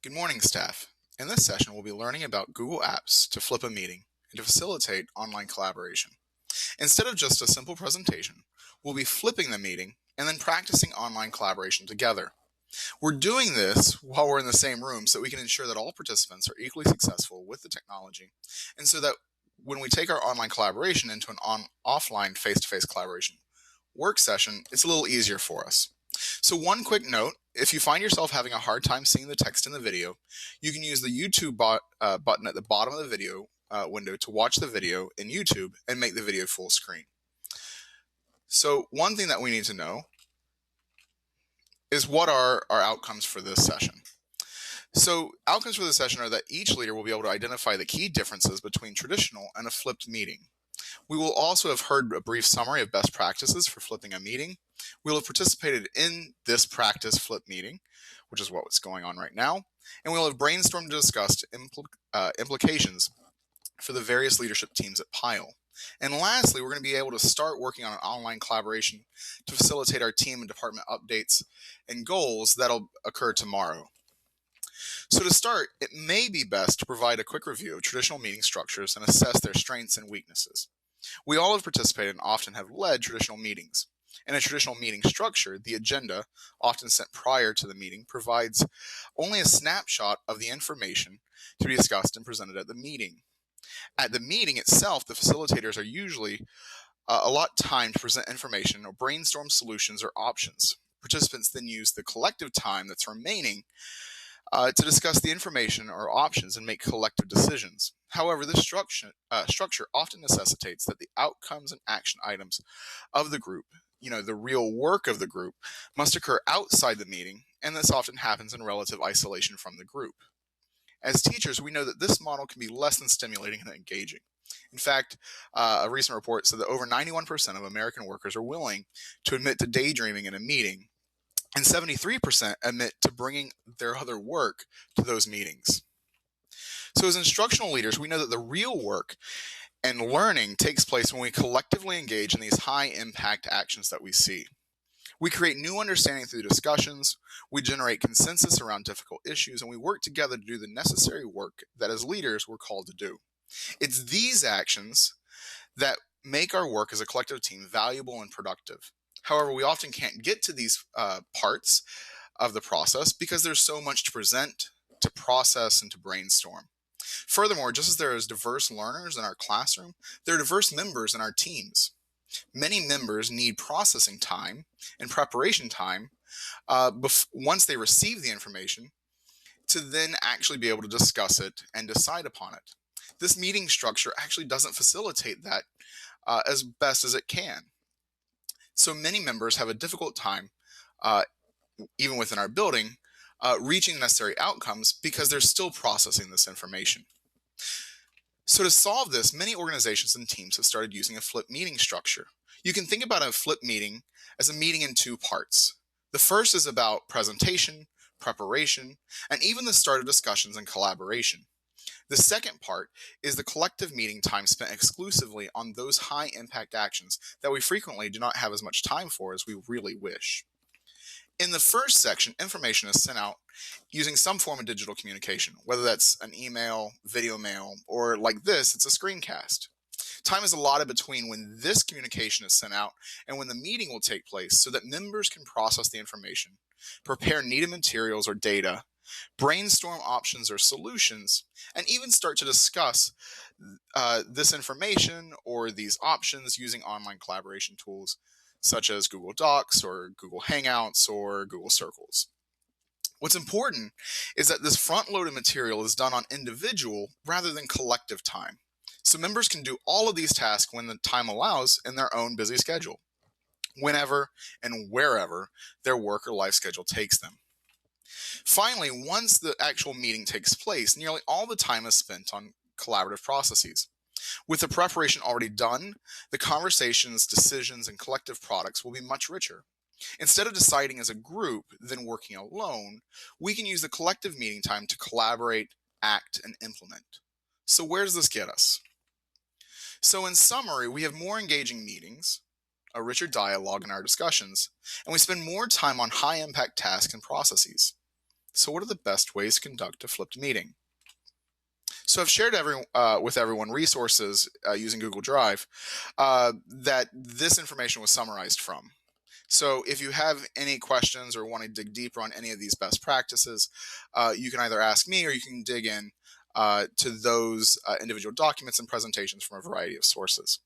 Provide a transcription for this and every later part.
Good morning, staff. In this session, we'll be learning about Google Apps to flip a meeting and to facilitate online collaboration. Instead of just a simple presentation, we'll be flipping the meeting and then practicing online collaboration together. We're doing this while we're in the same room so we can ensure that all participants are equally successful with the technology, and so that when we take our online collaboration into an offline face-to-face collaboration work session, it's a little easier for us. So one quick note, if you find yourself having a hard time seeing the text in the video, you can use the YouTube button at the bottom of the video window to watch the video in YouTube and make the video full screen. So one thing that we need to know is what are our outcomes for this session. So outcomes for this session are that each leader will be able to identify the key differences between traditional and a flipped meeting. We will also have heard a brief summary of best practices for flipping a meeting. We'll have participated in this practice flip meeting, which is what's going on right now, and we'll have brainstormed and discussed implications for the various leadership teams at Pile. And lastly, we're going to be able to start working on an online collaboration to facilitate our team and department updates and goals that'll occur tomorrow. So to start, it may be best to provide a quick review of traditional meeting structures and assess their strengths and weaknesses. We all have participated and often have led traditional meetings. In a traditional meeting structure, the agenda, often sent prior to the meeting, provides only a snapshot of the information to be discussed and presented at the meeting. At the meeting itself, the facilitators are usually allot time to present information or brainstorm solutions or options. Participants then use the collective time that's remaining to discuss the information or options and make collective decisions. However, this structure often necessitates that the outcomes and action items of the group, the real work of the group, must occur outside the meeting, and this often happens in relative isolation from the group. As teachers, we know that this model can be less than stimulating and engaging. In fact, a recent report said that over 91% of American workers are willing to admit to daydreaming in a meeting, and 73% admit to bringing their other work to those meetings. So as instructional leaders, we know that the real work and learning takes place when we collectively engage in these high impact actions that we see. We create new understanding through discussions, we generate consensus around difficult issues, and we work together to do the necessary work that as leaders we're called to do. It's these actions that make our work as a collective team valuable and productive. However, we often can't get to these parts of the process because there's so much to present, to process, and to brainstorm. Furthermore, just as there is diverse learners in our classroom, there are diverse members in our teams. Many members need processing time and preparation time once they receive the information to then actually be able to discuss it and decide upon it. This meeting structure actually doesn't facilitate that as best as it can. So many members have a difficult time, even within our building, reaching necessary outcomes because they're still processing this information. So to solve this, many organizations and teams have started using a flip meeting structure. You can think about a flip meeting as a meeting in two parts. The first is about presentation, preparation, and even the start of discussions and collaboration. The second part is the collective meeting time spent exclusively on those high impact actions that we frequently do not have as much time for as we really wish. In the first section, information is sent out using some form of digital communication, whether that's an email, video mail, or like this, it's a screencast. Time is allotted between when this communication is sent out and when the meeting will take place so that members can process the information, prepare needed materials or data, brainstorm options or solutions, and even start to discuss this information or these options using online collaboration tools such as Google Docs or Google Hangouts or Google Circles. What's important is that this front-loaded material is done on individual rather than collective time. So members can do all of these tasks when the time allows in their own busy schedule, whenever and wherever their work or life schedule takes them. Finally, once the actual meeting takes place, nearly all the time is spent on collaborative processes. With the preparation already done, the conversations, decisions, and collective products will be much richer. Instead of deciding as a group, then working alone, we can use the collective meeting time to collaborate, act, and implement. So where does this get us? So in summary, we have more engaging meetings, a richer dialogue in our discussions, and we spend more time on high-impact tasks and processes. So what are the best ways to conduct a flipped meeting? So I've shared with everyone resources using Google Drive that this information was summarized from. So if you have any questions or want to dig deeper on any of these best practices, you can either ask me or you can dig in to those individual documents and presentations from a variety of sources.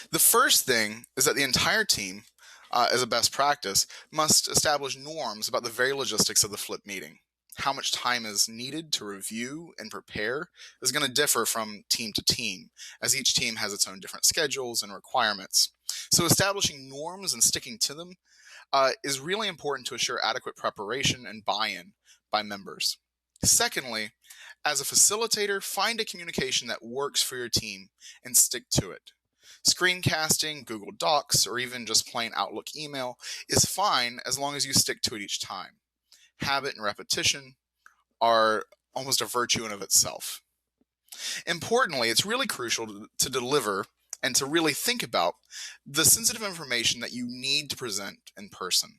The first thing is that the entire team, as a best practice, must establish norms about the very logistics of the flip meeting. How much time is needed to review and prepare is going to differ from team to team, as each team has its own different schedules and requirements. So establishing norms and sticking to them is really important to assure adequate preparation and buy-in by members. Secondly, as a facilitator, find a communication that works for your team and stick to it. Screencasting, Google Docs, or even just plain Outlook email is fine as long as you stick to it each time. Habit and repetition are almost a virtue in of itself. Importantly, it's really crucial to deliver and to really think about the sensitive information that you need to present in person.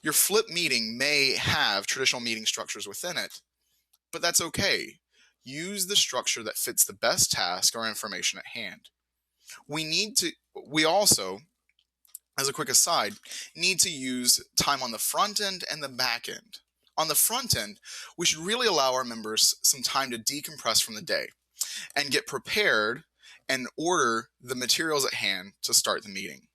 Your flip meeting may have traditional meeting structures within it, but that's okay. Use the structure that fits the best task or information at hand. We also, as a quick aside, need to use time on the front end and the back end. On the front end, we should really allow our members some time to decompress from the day and get prepared and order the materials at hand to start the meeting.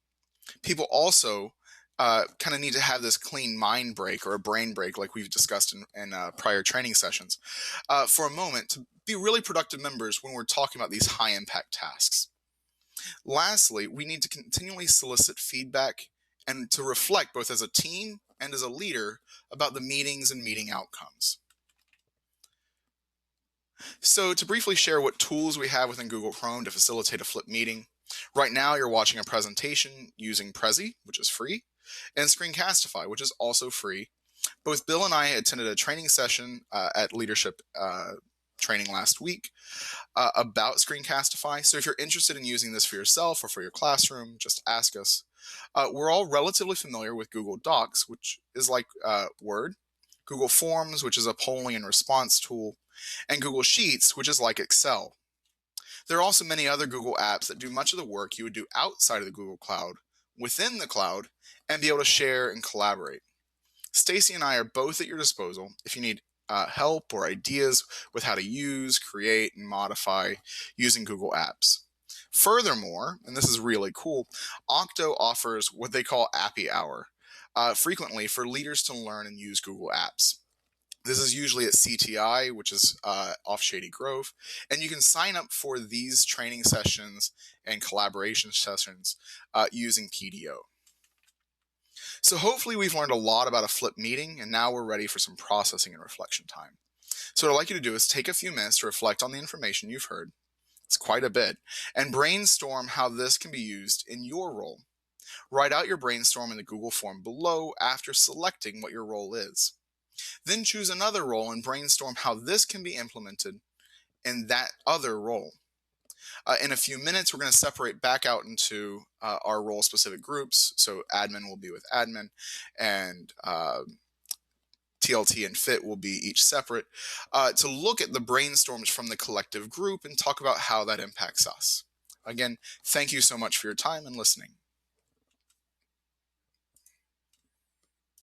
People also kind of need to have this clean mind break or a brain break like we've discussed in prior training sessions for a moment to be really productive members when we're talking about these high impact tasks. Lastly, we need to continually solicit feedback and to reflect both as a team and as a leader about the meetings and meeting outcomes. So to briefly share what tools we have within Google Chrome to facilitate a flip meeting, right now you're watching a presentation using Prezi, which is free, and Screencastify, which is also free. Both Bill and I attended a training session at Leadership Training last week about Screencastify. So if you're interested in using this for yourself or for your classroom, just ask us. We're all relatively familiar with Google Docs, which is like Word, Google Forms, which is a polling and response tool, and Google Sheets, which is like Excel. There are also many other Google apps that do much of the work you would do outside of the Google Cloud, within the cloud, and be able to share and collaborate. Stacy and I are both at your disposal if you need help or ideas with how to use, create, and modify using Google Apps. Furthermore, and this is really cool, Okto offers what they call Appy Hour frequently for leaders to learn and use Google Apps. This is usually at CTI, which is off Shady Grove, and you can sign up for these training sessions and collaboration sessions using PDO. So hopefully we've learned a lot about a flip meeting, and now we're ready for some processing and reflection time. So what I'd like you to do is take a few minutes to reflect on the information you've heard. It's quite a bit, and brainstorm how this can be used in your role. Write out your brainstorm in the Google form below after selecting what your role is. Then choose another role and brainstorm how this can be implemented in that other role. In a few minutes, we're going to separate back out into our role-specific groups. So admin will be with admin, and TLT and FIT will be each separate, to look at the brainstorms from the collective group and talk about how that impacts us. Again, thank you so much for your time and listening.